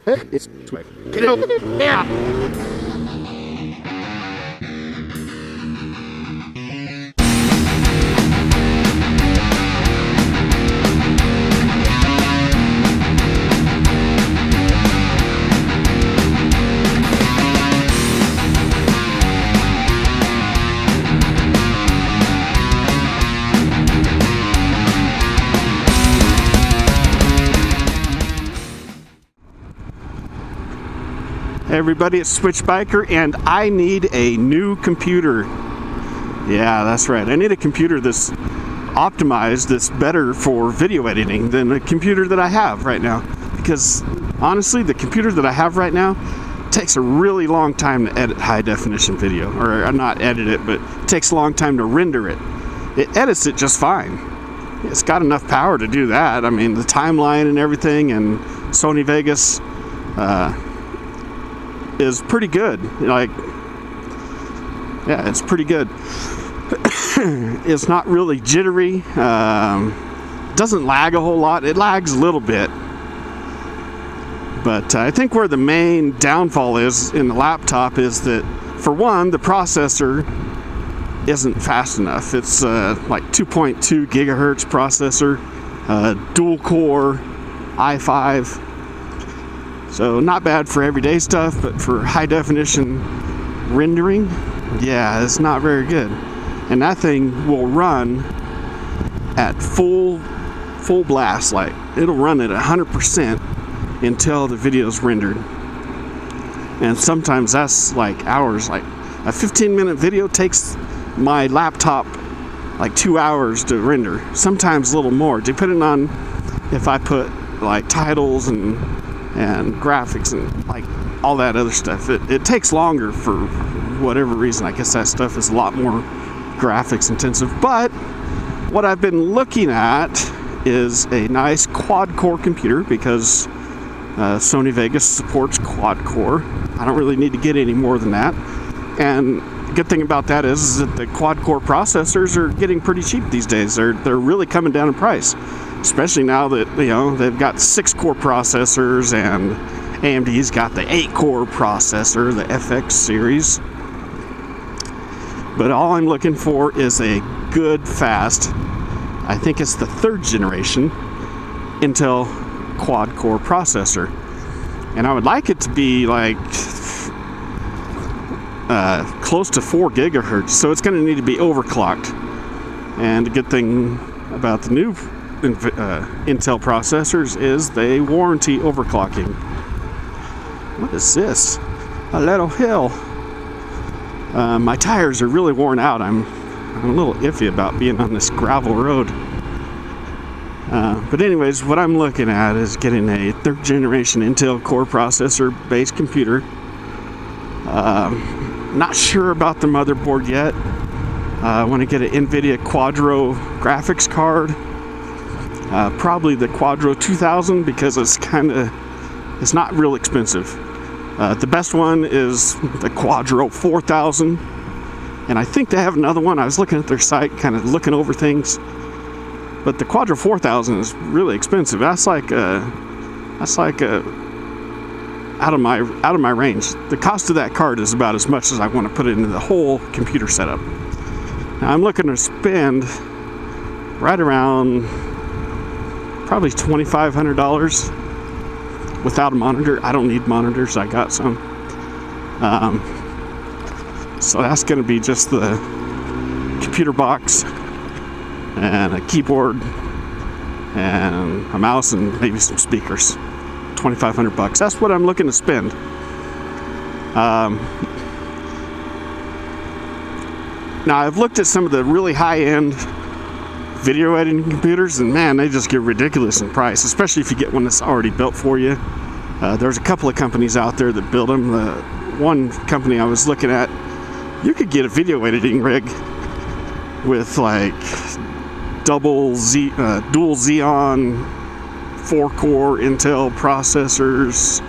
It's yeah. Hey everybody, it's Switch Biker, and I need a new computer. Yeah, that's right. I need a computer that's optimized, that's better for video editing than the computer that I have right now. Because honestly, the computer that I have right now takes a really long time to edit high definition video. Or not edit it, but it takes a long time to render it. It edits it just fine. It's got enough power to do that. I mean, the timeline and everything, and Sony Vegas is pretty good. Like, yeah, it's pretty good. It's not really jittery. Doesn't lag a whole lot. It lags a little bit. But I think where the main downfall is in the laptop is that, for one, the processor isn't fast enough. It's like 2.2 gigahertz processor, dual core i5. So not bad for everyday stuff, but for high definition rendering, yeah, it's not very good. And that thing will run at full blast, like it'll run at 100% until the video's rendered. And sometimes that's like hours. Like a 15-minute video takes my laptop like 2 hours to render, sometimes a little more, depending on if I put like titles and graphics and like all that other stuff. It takes longer for whatever reason. I guess that stuff is a lot more graphics intensive. But what I've been looking at is a nice quad core computer, because Sony Vegas supports quad core. I don't really need to get any more than that. And the good thing about that is that the quad core processors are getting pretty cheap these days. They're really coming down in price, especially now that, you know, they've got 6-core processors, and AMD's got the 8-core processor, the FX series. But all I'm looking for is a good, fast, I think it's the 3rd generation Intel quad-core processor. And I would like it to be like close to 4 gigahertz, so it's going to need to be overclocked. And the good thing about the new Intel processors is they warranty overclocking. What is this? A little hill. My tires are really worn out. I'm a little iffy about being on this gravel road. But anyways, what I'm looking at is getting a 3rd generation Intel Core processor based computer. Not sure about the motherboard yet. I want to get an NVIDIA Quadro graphics card. Probably the Quadro 2000, because it's not real expensive. The best one is the Quadro 4000, and I think they have another one. I was looking at their site, kind of looking over things, but the Quadro 4000 is really expensive. That's like out of my range. The cost of that card is about as much as I want to put into the whole computer setup. Now I'm looking to spend right around probably $2,500 without a monitor. I don't need monitors, I got some. So that's going to be just the computer box and a keyboard and a mouse and maybe some speakers. $2,500. That's what I'm looking to spend. Now I've looked at some of the really high-end video editing computers, and man, they just get ridiculous in price, especially if you get one that's already built for you. There's a couple of companies out there that build them. The one company I was looking at, you could get a video editing rig with like dual Xeon 4-core Intel processors.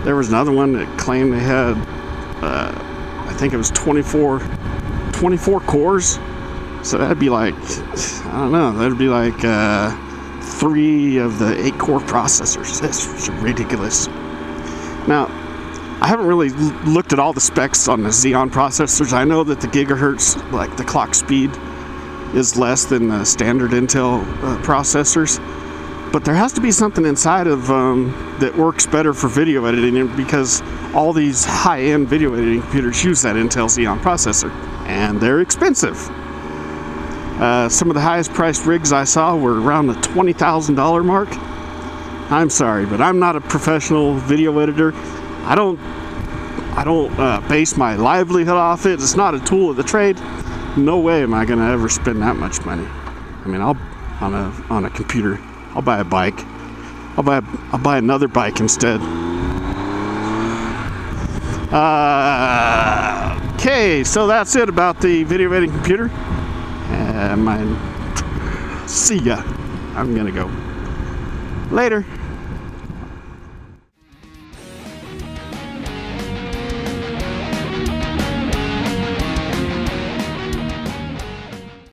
There was another one that claimed they had, I think it was 24 cores. So that'd be like, I don't know, that'd be like 3 of the 8-core processors. That's ridiculous. Now, I haven't really looked at all the specs on the Xeon processors. I know that the gigahertz, like the clock speed, is less than the standard Intel processors. But there has to be something inside of that works better for video editing, because all these high-end video editing computers use that Intel Xeon processor, and they're expensive. Some of the highest priced rigs I saw were around the $20,000 mark. I'm sorry, but I'm not a professional video editor. I don't base my livelihood off it. It's not a tool of the trade. No way am I going to ever spend that much money. I mean, I'll on a computer. I'll buy a bike. I'll buy another bike instead. Okay, so that's it about the video editing computer. See ya. I'm gonna go. Later.